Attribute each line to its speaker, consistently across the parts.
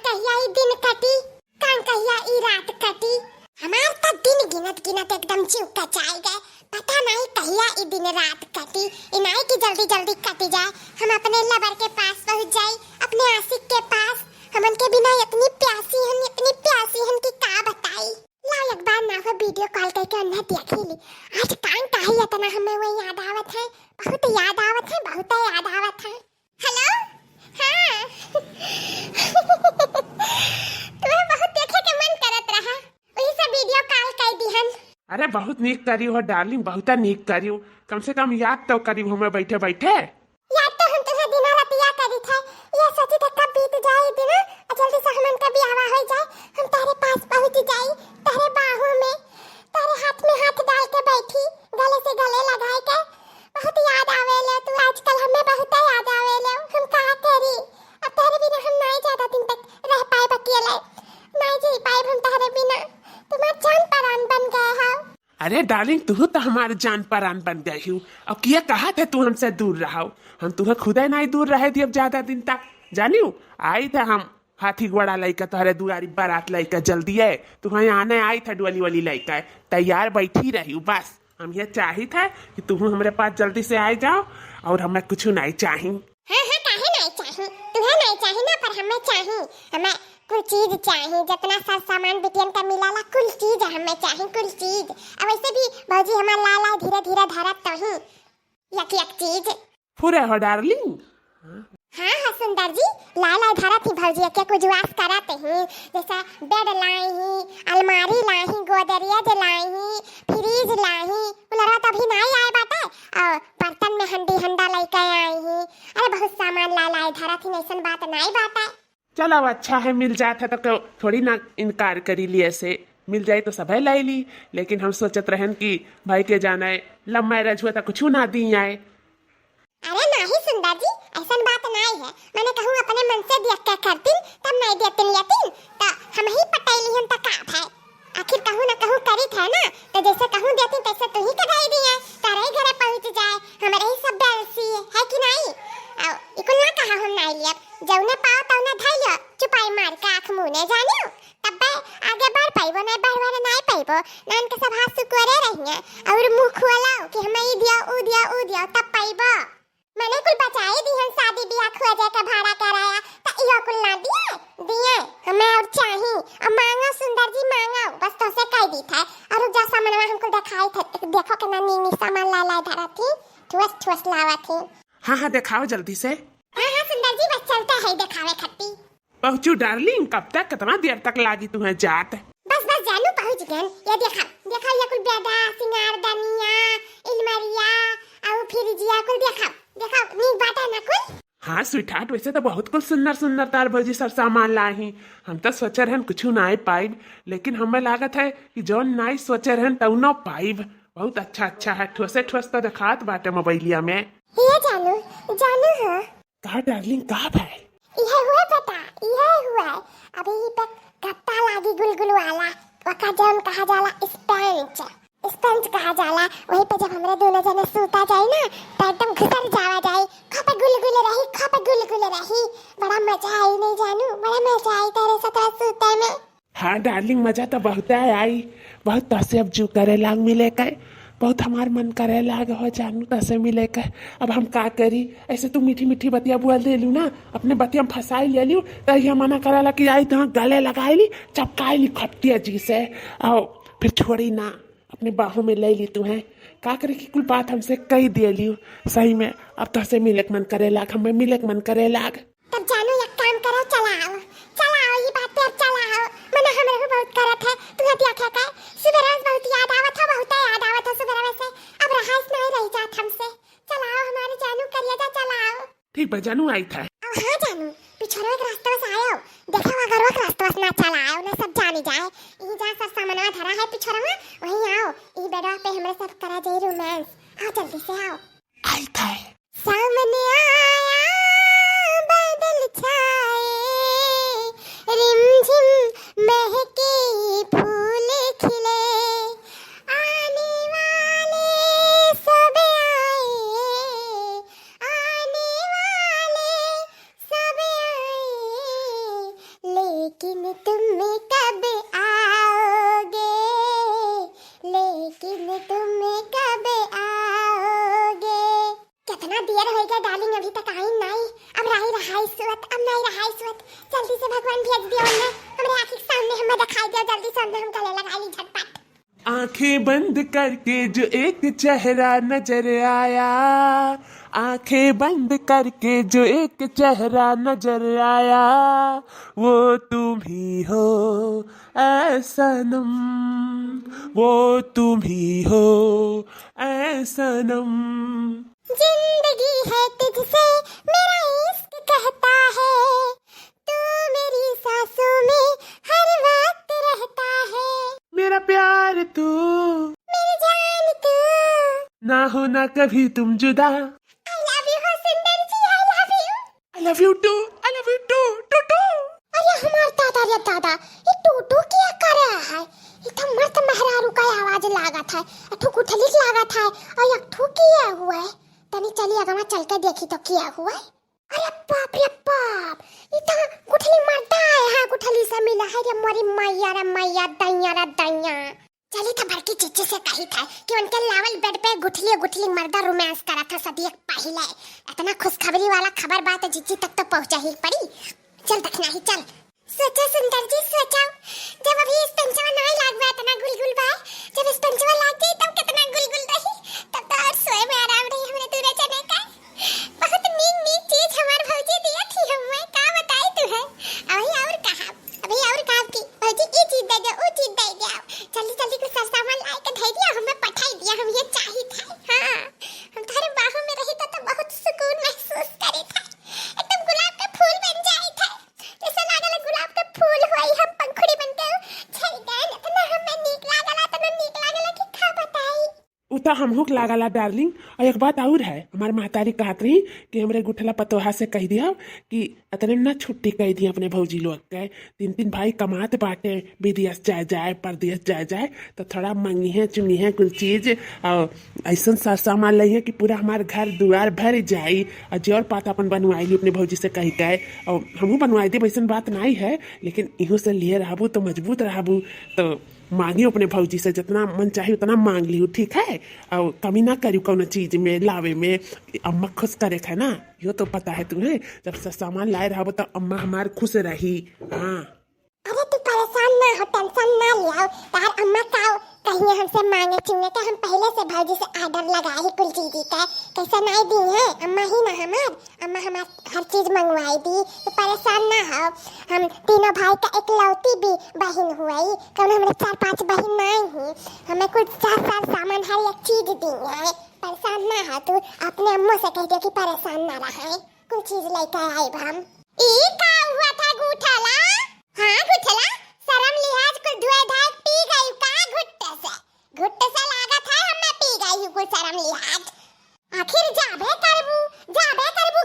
Speaker 1: कहिया ई दिन कटी, कान कहिया ई रात कटी। हमार तो दिन गिनत गिनत एकदम जीव कचाई गए। पता नहीं कहिया ई दिन रात कटी, इनाई की जल्दी जल्दी कटी जाए, हम अपने लवर के पास पहुंच जाए, अपने आशिक के पास। हमन के बिना इतनी प्यासी हन कि का बताई। ला एक बार ना हो वीडियो कॉल करके अन्ना देखी ली। आज कान काहे इतना हमें वो याद आवत है, बहुत याद आवत है, बहुत याद आवत है। हेलो हाँ तुम्हें बहुत देखे के मन करत रहा, वही से वीडियो कॉल कर दिहन।
Speaker 2: अरे बहुत नीक करी हो डार्लिंग, बहुत नीक करी हो। कम से कम याद तो करी हमें बैठे बैठे।
Speaker 1: याद तो हम तुम्हें दिन रात याद करी थे, ये सोची थे कब बीत जाए दिन और जल्दी से हमन का ब्याह हो जाए, हम तेरे पास पहुंच जाए, तेरे बाहों में, तेरे हाथ में हाथ डाल के बैठी, गले से गले लगाए के। बहुत याद आवेले तू, आजकल हमें बहुत याद आवेले। हम का करी, अब तेरे बिना हम नहीं ज्यादा दिन तक रह पाए, अकेले नहीं जी पाए हम तेरे बिना। तुम्हारा जान परान बन गए हो।
Speaker 2: अरे डार्लिंग तू तो हमारे जान परान बन गई हो। अब किया कहा थे तू हमसे दूर रहो, हम तुम्हें खुद ही नहीं दूर रहे थे अब ज्यादा दिन तक। जानियो आई थे हम हाथी घोड़ा लेकर तुम्हारे दुआरी बारात लेकर, जल्दी है तुम्हें आने आई था डोली वाली लेकर, तैयार बैठी रही हूँ। बस हम ये चाही था कि तुम हमारे पास जल्दी से आ जाओ, और हमें कुछ नहीं चाहिए।
Speaker 1: हाँ हाँ काहे नहीं चाहिए, तुम्हें नहीं चाहिए ना, पर हमें चाहिए। हमें कुल चीज चाहिए, जितना सब सामान बिटियन का मिलाला कुल चीज हमें चाहिए, कुल चीज। अब वैसे भी भौजी हमारा लाला धीरे धीरे धरत तो ही एक चीज
Speaker 2: पूरे हो डार्लिंग।
Speaker 1: हाँ हाँ सुंदर जी, लाला धरत ही भौजी के कुछ वास करते हैं, जैसा बेड लाई ही, अलमारी लाई ही, गोदरेज लाई ही, फ्रिज लाई ही, उलरा तो अभी नहीं आए बाटे, और बर्तन में हंडी हंडा लेकर आई ही। अरे बहुत सामान लाला धरत ही, ऐसा बात नहीं बाटे।
Speaker 2: चलो अच्छा है, मिल जाता तो थोड़ी ना इनकार करी लिए से, मिल जाए तो सब लाई ली। लेकिन हम सोचत रहन कि भाई के जाना है लव मैरिज हुआ तो कुछ ना दी आए।
Speaker 1: अरे नहीं सुंदर जी, ऐसा बात नहीं है। मैंने कहूँ अपने मन से देख के करती, तब नहीं देती लेती तो हम ही पटाई हम तो काट है। आखिर कहूँ ना कहूँ करी थे ना, तो जैसे कहूँ देती तैसे तू ही कटाई दी है, तारे ही घरे पहुँच जाए, हमारे ही सब बेलसी है कि नहीं। आओ इकुल ना कहा हम नहीं लिया, जौने पाओ तौने धैया, चुपाई मार के आँख मुने जानियो, तब आगे बढ़ पाइबो, नहीं बढ़वाने नहीं पाइबो, नान के सब हाथ सुकुरे रहिए और मुंह खुलाओ कि हमें ई दिया तब पाइबो। मैंने कुल बचाई दी हम, शादी ब्याह खोजे का भाड़ा कराया तो इयो कुल ना दिए हमें और चाहिए। अब मांगो सुंदर जी मांगो, बस तो से कह दी था। और जो सामान हमको दिखाई थे, देखो कितना नीनी सामान ला धरा थी, ठुस लावा थी।
Speaker 2: हाँ दिखाओ जल्दी से।
Speaker 1: हाँ सुंदर जी, बस चलते है दिखावे खट्टी।
Speaker 2: पहुँचू डार्लिंग, कब तक कितना देर तक लागी तुम्हें जात।
Speaker 1: बस जानू पहुंच गए। ये देखा ये कुल बेदा सिंगार दनिया इलमरिया और फ्रिजिया कुल देखा नीक बात है ना कुल।
Speaker 2: हाँ स्वीट, वैसे तो बहुत कुछ सुंदर तार भौजी सर सामान लाई। हम तो सोचे रहन कुछ नहीं पाइब, लेकिन हमें लागत है कि जो नहीं सोचे रहन तो न पाइब। बहुत अच्छा है, ठोसे तो दिखात बाटे मोबाइलिया में।
Speaker 1: ये जानू हाँ
Speaker 2: कहा डार्लिंग कहा भाई,
Speaker 1: ये हुआ बेटा, ये हुआ अभी पे गत्ता लागी गुलगुल वाला, वका जम कहा जाला स्पंज कहा जाला। वही पे जब हमरे दोनों जने सूता जाए ना तो एकदम घुसर जावा जाए, खपे गुलगुल रही। बड़ा मजा आई नहीं जानू, बड़ा मजा आई तेरे साथ सूते में।
Speaker 2: हाँ डार्लिंग मजा तो बहुत आई, बहुत तसे अब जू करे लाग मिले के, बहुत हमार मन करे लाग हो जानू तसे मिले के। अब हम का करी, ऐसे तू मीठी बतिया बुआ ले लू ना, अपने बतिया में फंसाई ले लू, तो ये मना कराला कि आई तो गले लगाई ली, चपकाई ली खपतिया जी से, और फिर छोड़ी ना, अपने बाहों में ले ली। तू है का करे की कुल बात हमसे कही दे ली सही में। अब तो से मिले मन करे लाग, हमें मिले मन करे लाग।
Speaker 1: तब जानू एक काम करो, चलाओ ये बात पे चलाओ, मना हमरे को बहुत करत है। तू हटिया क्या सुबह बहुत याद आवत है सुबह वैसे, अब रहास नहीं रही जात हमसे। चलाओ हमारे जानू करिए जा, चलाओ।
Speaker 2: ठीक बा जानू आई था।
Speaker 1: अब हाँ जानू पिछड़ो एक रास्ते से आयो, देखो अगर वो रास्ते से ना चलाओ ना सब जानी जाए, ई जा सब सामान धरा है पिछड़ो में, वहीं आओ ई बेडवा पे हमरे सब करा जाई रोमांस। आओ जल्दी से आओ।
Speaker 2: आई था
Speaker 1: सामने आया बादल छाए, रिमझिम महके फूल खिले, आने वाले सब आए, आने वाले सब सुवत अब नहीं रहा सुवत जल्दी से भगवान भेज दियो ने हमरे आंखी के सामने हमें दिखाई दियो जल्दी से हम गले लगा ली झटपट।
Speaker 2: आंखें बंद करके जो एक चेहरा नजर आया, आंखें बंद करके जो एक चेहरा नजर आया, वो तुम ही हो ऐ सनम, वो तुम ही हो ऐ सनम।
Speaker 1: जिंदगी है तुझसे मेरा इश्क कहता है, तू मेरी सांसों में हर वक्त रहता है।
Speaker 2: मेरा प्यार तू,
Speaker 1: मेरी जान तू,
Speaker 2: ना हो ना कभी तुम जुदा।
Speaker 1: I love you हो सुंदर जी, I love you।
Speaker 2: I love you too, I love you too, टूटू।
Speaker 1: अरे हमार दादा रे दादा, ये टूटू क्या कर रहा है? ये तो मस्त मेहरारू का आवाज लागत है, अठू गुठली लागत है और एक ठू किया हुआ है। तनी चली अगवा चल के देखी तो क्या हुआ है। अरे बाप रे बाप, ये तो गुठली मरता है। हाँ गुठली से मिला है रे मोरी मैया रे मैया दैया रे दैया। चली था भड़की चिच्ची से कही था कि उनके लावल बेड पे गुठली गुठली मर्दा रोमांस करा था सदी एक पहले। इतना खुशखबरी वाला खबर बात जिज्जी तक तो पहुंचा ही पड़ी। चल देखना ही चल। सोचो सुंदर जी सोचो, जब अभी इस पंचवा नहीं लाग गया इतना गुलगुल बा, जब इस पंचवा लाग गई तब कितना गुलगुल रही, तब तो और सोए में आराम रही हमने दूर चने का। बहुत नीक नीक चीज हमार भौजी दिया थी हमें, का बताई तू है। अभी और कहा की भौजी ये चीज दे दो वो चीज दे दो, जल्दी जल्दी कुछ सस्ता सामान ला के दे दिया हमें, पठाई दिया हम ये चाहिए था। हां हम थारे बाहों में रही तो बहुत सुकून महसूस करे था, एकदम गुलाब का फूल बन जाए था, जैसे लागल गुलाब का फूल होई हम पंखुड़ी बन के छल गए। इतना हमें नीक लागला कि का बताई।
Speaker 2: उता हमहुक लागला डार्लिंग। और एक बात और है, हमारे महतारी कहत रही कि हमरे गुठला पतोहा से कह दिया कि अतने ना छुट्टी कह दी अपने भौजी लोग के। तीन तीन भाई कमात बाटे, विदेश जाए जाए परदेश जाए जाए तो थोड़ा मंगी है चुंगी है कुछ चीज और ऐसा सार सामान ली है कि पूरा हमारे घर दुआर भर जाई। और जोर पात अपन बनवाई अपने भौजी से कह के, और हमहू बनवाई दी। वैसन बात नहीं है, लेकिन इहो से लिए रहबू तो मजबूत रहबू, तो मांगी अपने भौजी से जितना मन चाहे उतना मांग लियो, ठीक है। और कमी ना करी कौन चीज में लावे में, अम्मा खुश करे है ना, यो तो पता है तुम्हें। जब से सामान लाए रहो तो अम्मा हमारे खुश रही। हाँ
Speaker 1: अरे तू परेशान ना हो, टेंशन ना लियो, तार अम्मा का कहीं हमसे मांगे चुंगे तो हम पहले से भौजी से आर्डर लगाए ही कुल चीज का, कैसा नहीं दी है अम्मा ही ना अम्मा हमार हर चीज मंगवाई दी, तो परेशान ना हो। हम तीनों भाई का इकलौती भी बहन हुई, कौन हमरे 4-5 बहन नहीं हुई, हमें कुछ 4 सामान हर एक चीज दी है। परेशान ना हो तू, अपने अम्मा से कह दो कि परेशान ना रहे, कुछ चीज लेकर आए हम। ई का हुआ था गुठला? हाँ गुठला, शर्म लिहाज को धुए धाय पी गई का घुट्टे से लागा था हमें पी गई हूँ कुछ शर्म लिहाज। आखिर जाबे करबू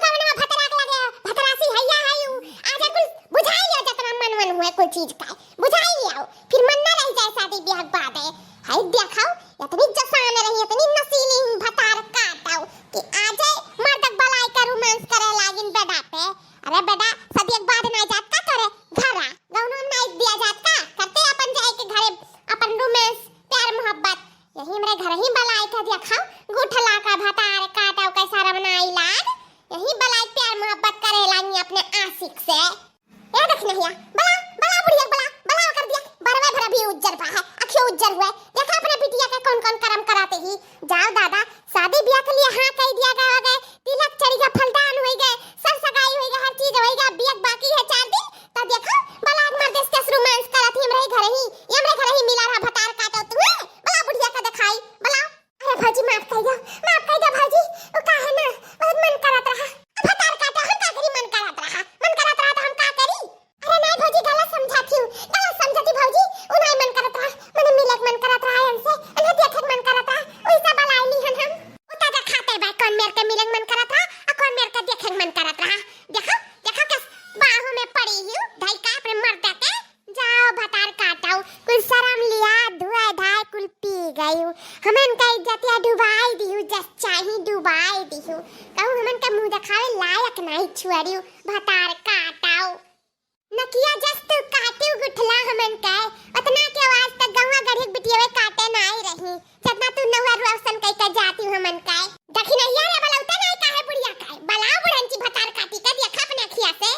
Speaker 1: कवना भतराक लगे भतरासी हैया हैयू आजा कुल बुझाई लियो जतना मन हुए कोई चीज का बुझाई लियो, फिर मन ना रह जाए शादी ब्याह बाद है। हाय देखाओ इतनी जसान रही इतनी नसीली भतार काटाओ कि आ जाए मर्द बलाई का रोमांस करे लागिन बेटा पे। अरे बेटा सदी एक बाद ना जात का तोरे घरा गौनो ना दिया जात का करते अपन जाए के घरे अपन रोमांस प्यार मोहब्बत, यही मेरे घर ही बलाई था देखाओ गुठला का भतार काटाओ कैसा रमनाई लाग, यही बलाई प्यार मोहब्बत करे लागी अपने आशिक से। ये देख नहीं बला बुढ़िया बला कर दिया, बरवे भरा भी उज्जर पा है, अखियों उज्जर हुए। देखा अपने बिटिया के कौन कौन कर्म कराते ही। जाओ दादा शादी ब्याह के लिए हाँ कह दिया गया, तिलक चढ़ी गया, फलदान हो गए, सब सगाई हो गई, हर चीज हो गई, ब्याह बाकी है 4 दिन। तो देखो बलाक मर्द के रोमांस करत ही हमरे घर ही मिला रहा भतार काटो तू बला बुढ़िया का दिखाई बला। अरे भौजी माफ कर दो भौजी, वो का है ना बहुत मन करत रहा भतार काटो, हम का करी मन करत रहा तो हम का करी। अरे नहीं भौजी गलत समझती भौजी, वो नहीं मन करत रहा, मने मिलक मन करत रहा हमसे, उन्हें देखत मन करत रहा, ओइसा बलाई ली हम उता दिखाते बा कौन मेरे के मिलक मन करत रहा और कौन मेरे के देखत मन करत रहा। देखो कस बाहों में पड़ी हूं ढाई का अपने मर्द के। जाओ भतार काटाओ कुल शर्म लिया धुआ धाय कुल पी गई हूं, हमन का इज्जतिया डुबाई दी हूं, जस चाही डुबाई दी हूं, कहूं हमन का मुंह दिखावे लायक नहीं छुआरी भतार काटाओ नकिया जस तू काटियो गुठला हमन का उतना के आवाज तक गौवा गढ़ी बिटिया काटे नहीं रही, जितना तू नहुआ रोशन कई का जाती हमन का। देखी नहीं यार बलौता नहीं काहे बुढ़िया काहे बलाओ बुढ़ंची भतार काटी का देखा अपने अखिया से।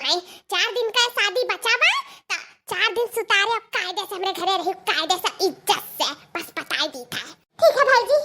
Speaker 1: भाई 4 दिन का शादी बचावा तो 4 दिन सुतारे अब कायदे से हमरे घरे रही कायदे से इज्जत से बस बताई दी था ठीक है भाई जी।